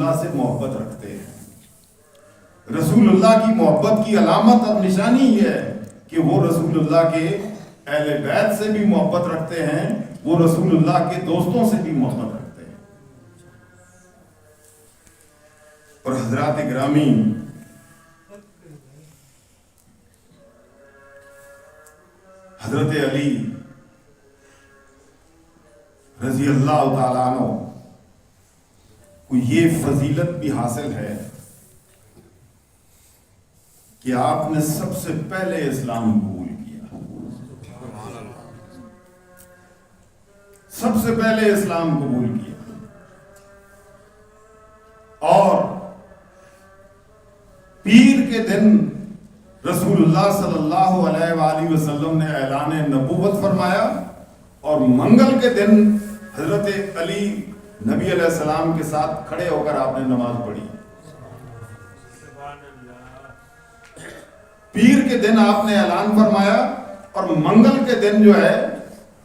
اللہ سے محبت رکھتے ہیں۔ رسول اللہ کی محبت کی علامت اور نشانی یہ ہے کہ وہ رسول اللہ کے اہل بیت سے بھی محبت رکھتے ہیں، وہ رسول اللہ کے دوستوں سے بھی محبت رکھتے ہیں۔ اور حضرات گرامی، حضرت علی رضی اللہ تعالیٰ عنہ کو یہ فضیلت بھی حاصل ہے کہ آپ نے سب سے پہلے اسلام قبول کیا، سب سے پہلے اسلام قبول کیا، اور پیر کے دن رسول اللہ صلی اللہ علیہ وآلہ وسلم نے اعلان نبوت فرمایا، اور منگل کے دن حضرت علی نبی علیہ السلام کے ساتھ کھڑے ہو کر آپ نے نماز پڑھی۔ پیر کے دن آپ نے اعلان فرمایا، اور منگل کے دن جو ہے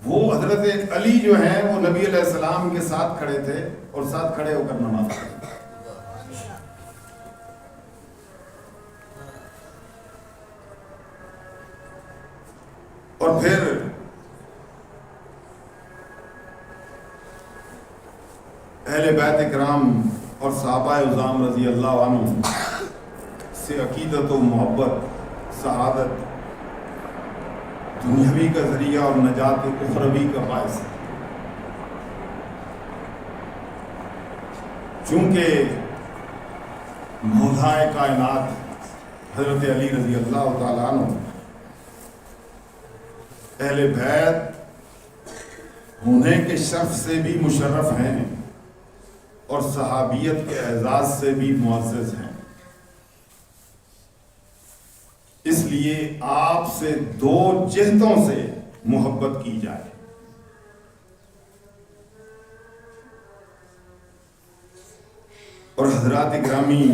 وہ حضرت علی جو ہیں وہ نبی علیہ السلام کے ساتھ کھڑے تھے اور ساتھ کھڑے ہو کر نماز پڑھی۔ اور پھر اہل بیت اکرام اور صحابہ عظام رضی اللہ عنہ سے عقیدت و محبت سعادت دنیاوی کا ذریعہ اور نجات اخروی کا باعث ہے۔ چونکہ مولا کائنات حضرت علی رضی اللہ تعالیٰ عنہ اہل بیت ہونے کے شرف سے بھی مشرف ہیں اور صحابیت کے اعزاز سے بھی معزز ہیں، اس لیے آپ سے دو جہتوں سے محبت کی جائے۔ اور حضرات گرامی،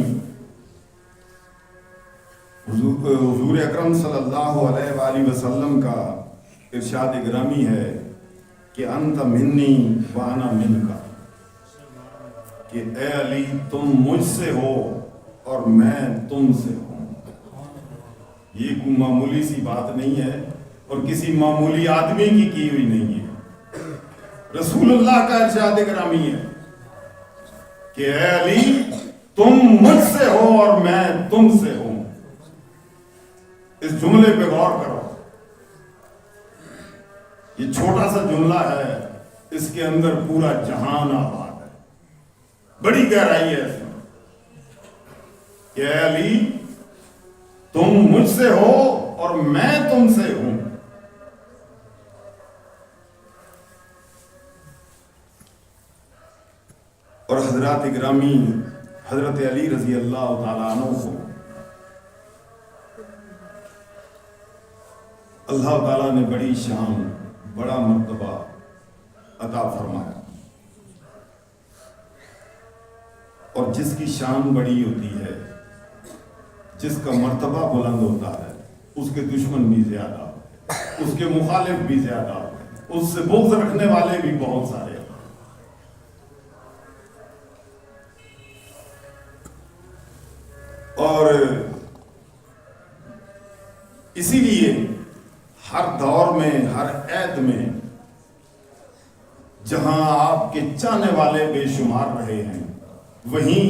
حضور اکرم صلی اللہ علیہ وآلہ وسلم کا ارشاد گرامی ہے کہ انت منی وانا منکا، کہ اے علی تم مجھ سے ہو اور میں تم سے ہوں۔ یہ کوئی معمولی سی بات نہیں ہے اور کسی معمولی آدمی کی ہوئی نہیں ہے، رسول اللہ کا ارشاد گرامی ہے کہ اے علی تم مجھ سے ہو اور میں تم سے ہوں۔ اس جملے پہ غور کرو، یہ چھوٹا سا جملہ ہے، اس کے اندر پورا جہان آباد ہے، بڑی گہرائی ہے اس میں کہ اے علی تم مجھ سے ہو اور میں تم سے ہوں۔ اور حضرات گرامی، حضرت علی رضی اللہ تعالیٰ عنہ کو اللہ تعالیٰ نے بڑی شان، بڑا مرتبہ عطا فرمایا، اور جس کی شان بڑی ہوتی ہے، جس کا مرتبہ بلند ہوتا ہے، اس کے دشمن بھی زیادہ ہوتے ہیں، اس کے مخالف بھی زیادہ ہوتے ہیں، اس سے بغض رکھنے والے بھی بہت سارے ہوتے ہیں۔ اور اسی لیے ہر دور میں، ہر عہد میں جہاں آپ کے چاہنے والے بے شمار رہے ہیں، وہیں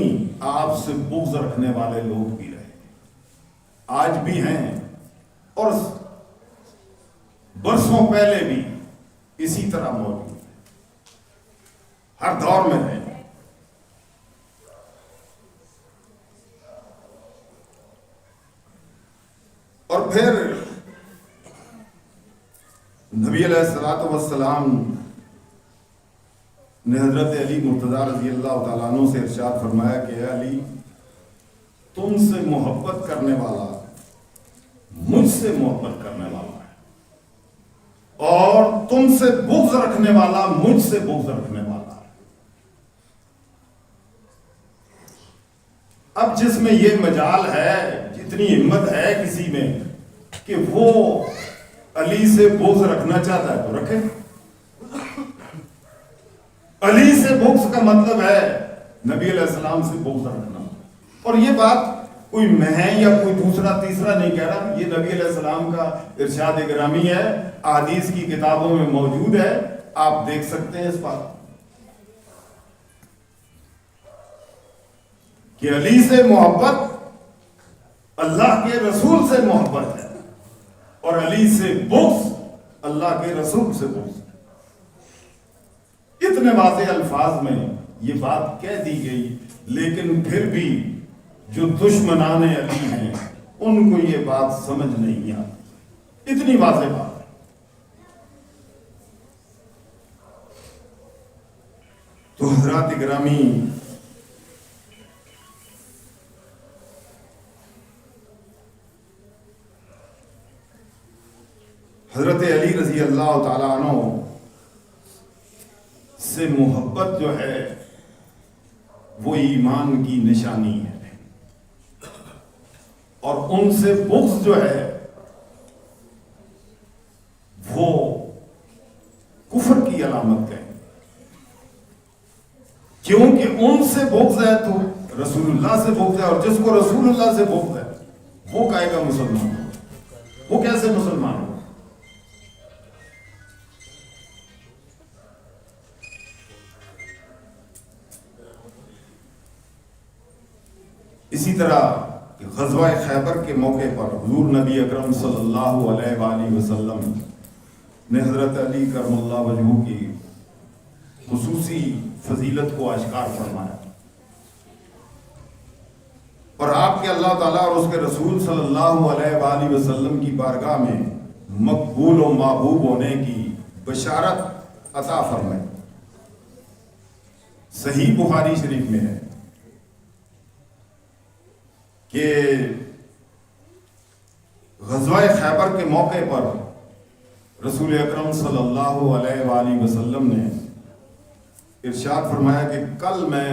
آپ سے بغض رکھنے والے لوگ بھی رہے ہیں، آج بھی ہیں اور برسوں پہلے بھی اسی طرح موجود ہیں، ہر دور میں ہیں۔ اور پھر نبی علیہ الصلوۃ والسلام نے حضرت علی مرتضیٰ رضی اللہ تعالیٰ عنہ سے ارشاد فرمایا کہ اے علی تم سے محبت کرنے والا مجھ سے محبت کرنے والا ہے، اور تم سے بغض رکھنے والا مجھ سے بغض رکھنے والا ہے۔ اب جس میں یہ مجال ہے، جتنی ہمت ہے کسی میں کہ وہ علی سے بغض رکھنا چاہتا ہے تو رکھے۔ علی سے بغض کا مطلب ہے نبی علیہ السلام سے بغض رکھنا. اور یہ بات کوئی میں یا کوئی دوسرا تیسرا نہیں کہہ رہا، یہ نبی علیہ السلام کا ارشاد گرامی ہے، احادیث کی کتابوں میں موجود ہے، آپ دیکھ سکتے ہیں اس بات کہ علی سے محبت اللہ کے رسول سے محبت ہے، اور علی سے بغض اللہ کے رسول سے بغض. اتنے واضح الفاظ میں یہ بات کہہ دی گئی، لیکن پھر بھی جو دشمنان علی ہیں ان کو یہ بات سمجھ نہیں آتی، اتنی واضح بات ہے. تو حضرات گرامی، حضرت علی رضی اللہ تعالیٰ عنہ سے محبت جو ہے وہ ایمان کی نشانی ہے، اور ان سے بغض جو ہے وہ کفر کی علامت ہے. کیونکہ ان سے بغض ہے تو رسول اللہ سے بغض ہے، اور جس کو رسول اللہ سے بغض ہے وہ کہے گا مسلمان، وہ کیسے مسلمان ہو؟ اسی طرح غزوہ خیبر کے موقع پر حضور نبی اکرم صلی اللہ علیہ وآلہ وسلم نے حضرت علی کرم اللہ وجہہ کی خصوصی فضیلت کو اشکار فرمایا، اور آپ کے اللہ تعالیٰ اور اس کے رسول صلی اللہ علیہ وآلہ وسلم کی بارگاہ میں مقبول و محبوب ہونے کی بشارت عطا فرمائی. صحیح بخاری شریف میں ہے کہ غزوہ خیبر کے موقع پر رسول اکرم صلی اللہ علیہ وآلہ وسلم نے ارشاد فرمایا کہ کل میں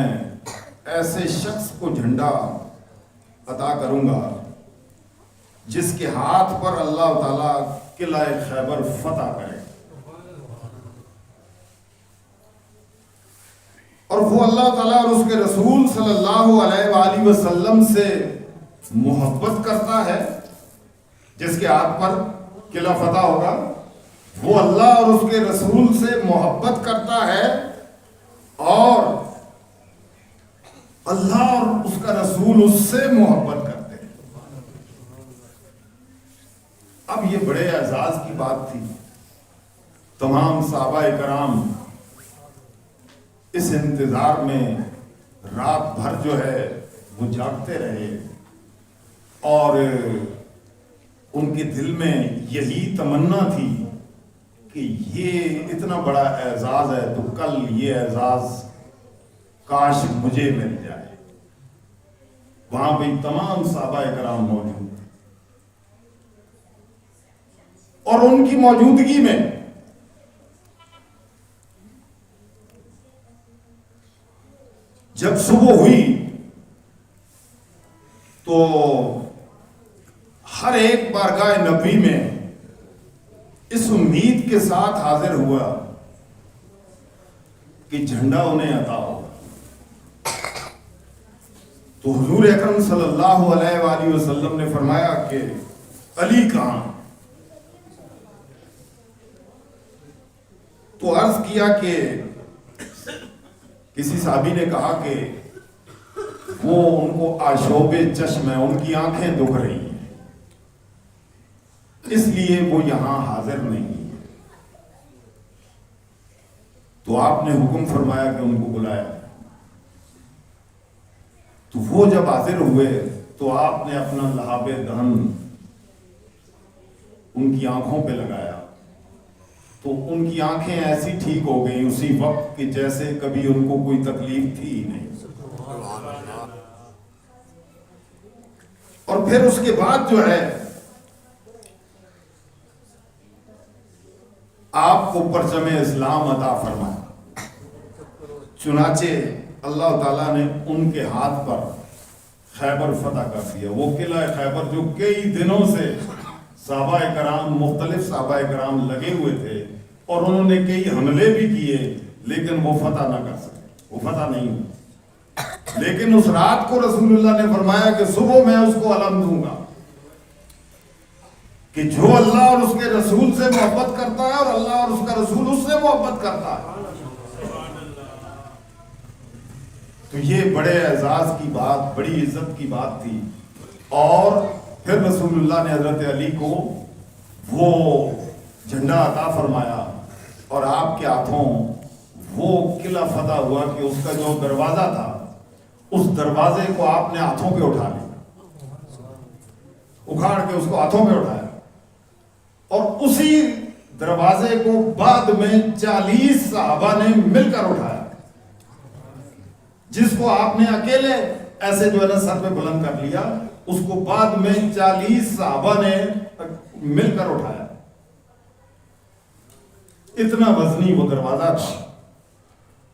ایسے شخص کو جھنڈا عطا کروں گا جس کے ہاتھ پر اللہ تعالیٰ قلعہ خیبر فتح کرے، اور وہ اللہ تعالیٰ اور اس کے رسول صلی اللہ علیہ وآلہ وسلم سے محبت کرتا ہے. جس کے ہاتھ پر قلعہ فتح ہوگا وہ اللہ اور اس کے رسول سے محبت کرتا ہے، اور اللہ اور اس کا رسول اس سے محبت کرتے ہیں. اب یہ بڑے اعزاز کی بات تھی. تمام صحابہ کرام اس انتظار میں رات بھر جو ہے وہ جاگتے رہے، اور ان کے دل میں یہی تمنا تھی کہ یہ اتنا بڑا اعزاز ہے تو کل یہ اعزاز کاش مجھے مل جائے. وہاں بھی تمام صحابہ کرام موجود تھے، اور ان کی موجودگی میں جب صبح ہوئی تو ہر ایک بارگاہ نبی میں اس امید کے ساتھ حاضر ہوا کہ جھنڈا انہیں عطا ہوگا. تو حضور اکرم صلی اللہ علیہ وآلہ وسلم نے فرمایا کہ علی کہاں؟ تو عرض کیا کہ کسی صحابی نے کہا کہ وہ ان کو آشوب چشم ہے، ان کی آنکھیں دکھ رہی ہیں، اس لیے وہ یہاں حاضر نہیں ہے. تو آپ نے حکم فرمایا کہ ان کو بلایا. تو وہ جب حاضر ہوئے تو آپ نے اپنا لحاف دہن ان کی آنکھوں پہ لگایا، تو ان کی آنکھیں ایسی ٹھیک ہو گئیں اسی وقت کہ جیسے کبھی ان کو کوئی تکلیف تھی ہی نہیں. اور پھر اس کے بعد جو ہے آپ کو پرچم اسلام عطا فرمایا. چنانچہ اللہ تعالیٰ نے ان کے ہاتھ پر خیبر فتح کر دیا. وہ قلعہ خیبر جو کئی دنوں سے صحابہ کرام، مختلف صحابہ کرام لگے ہوئے تھے اور انہوں نے کئی حملے بھی کیے، لیکن وہ فتح نہ کر سکے، وہ فتح نہیں ہوئی. لیکن اس رات کو رسول اللہ نے فرمایا کہ صبح میں اس کو علم دوں گا کہ جو اللہ اور اس کے رسول سے محبت کرتا ہے اور اللہ اور اس کا رسول اس سے محبت کرتا ہے. تو یہ بڑے اعزاز کی بات، بڑی عزت کی بات تھی. اور پھر رسول اللہ نے حضرت علی کو وہ جھنڈا عطا فرمایا اور آپ کے ہاتھوں وہ قلعہ فتح ہوا کہ اس کا جو دروازہ تھا اس دروازے کو آپ نے ہاتھوں پہ اٹھا لیا، اکھاڑ کے اس کو ہاتھوں پہ اٹھایا، اور اسی دروازے کو بعد میں 40 صحابہ نے مل کر اٹھایا. جس کو آپ نے اکیلے ایسے جو ہے نا سر پہ بلند کر لیا، اس کو بعد میں 40 صحابہ نے مل کر اٹھایا. اتنا وزنی وہ دروازہ تھا.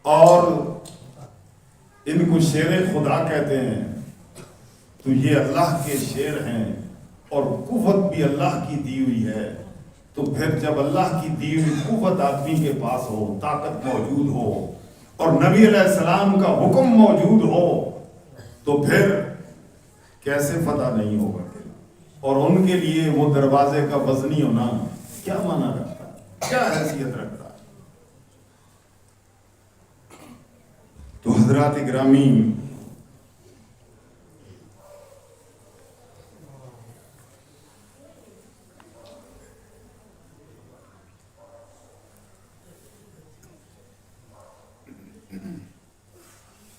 اور ان کو شیر خدا کہتے ہیں، تو یہ اللہ کے شیر ہیں اور قوت بھی اللہ کی دی ہوئی ہے. تو پھر جب اللہ کی دی ہوئی قوت آدمی کے پاس ہو، طاقت موجود ہو اور نبی علیہ السلام کا حکم موجود ہو، تو پھر کیسے فتح نہیں ہوگا. اور ان کے لیے وہ دروازے کا وزنی ہونا کیا معنی رکھتا ہے، کیا حیثیت رکھتا ہے. تو حضرات گرامی،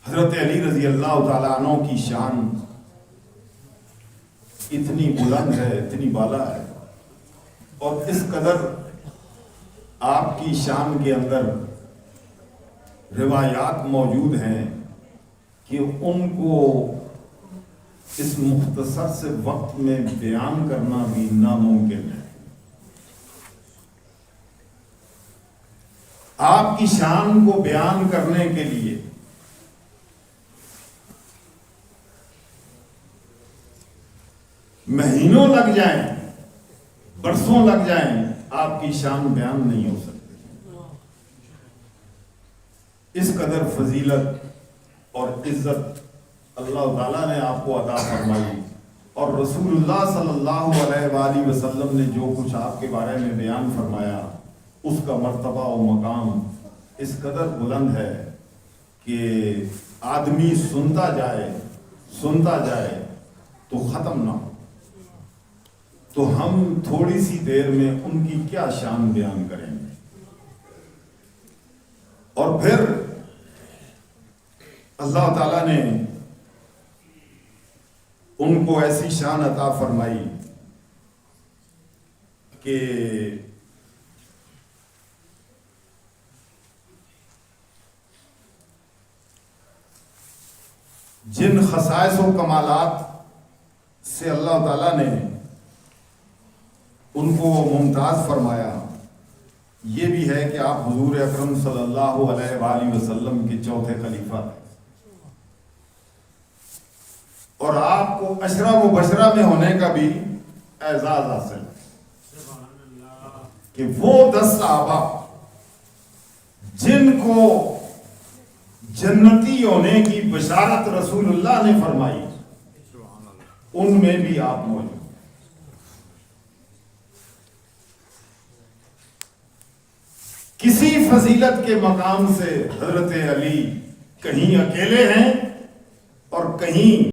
حضرت علی رضی اللہ تعالیٰ عنہ کی شان اتنی بلند ہے، اتنی بالا ہے، اور اس قدر آپ کی شان کے اندر روایات موجود ہیں کہ ان کو اس مختصر سے وقت میں بیان کرنا بھی ناممکن ہے. آپ کی شان کو بیان کرنے کے لیے مہینوں لگ جائیں، برسوں لگ جائیں، آپ کی شان بیان نہیں ہو سکتی. اس قدر فضیلت اور عزت اللہ تعالیٰ نے آپ کو عطا فرمائی، اور رسول اللہ صلی اللہ علیہ وآلہ وسلم نے جو کچھ آپ کے بارے میں بیان فرمایا، اس کا مرتبہ و مقام اس قدر بلند ہے کہ آدمی سنتا جائے تو ختم نہ ہو. تو ہم تھوڑی سی دیر میں ان کی کیا شان بیان کریں گے. اور پھر اللہ تعالیٰ نے ان کو ایسی شان عطا فرمائی کہ جن خصائص و کمالات سے اللہ تعالیٰ نے ان کو ممتاز فرمایا، یہ بھی ہے کہ آپ حضور اکرم صلی اللہ علیہ وآلہ وسلم کے چوتھے خلیفہ ہیں، اور آپ کو عشرہ مبشرہ میں ہونے کا بھی اعزاز حاصل ہے کہ وہ 10 صحابہ جن کو جنتی ہونے کی بشارت رسول اللہ نے فرمائی، ان میں بھی آپ موجود. کسی فضیلت کے مقام سے حضرت علی کہیں اکیلے ہیں اور کہیں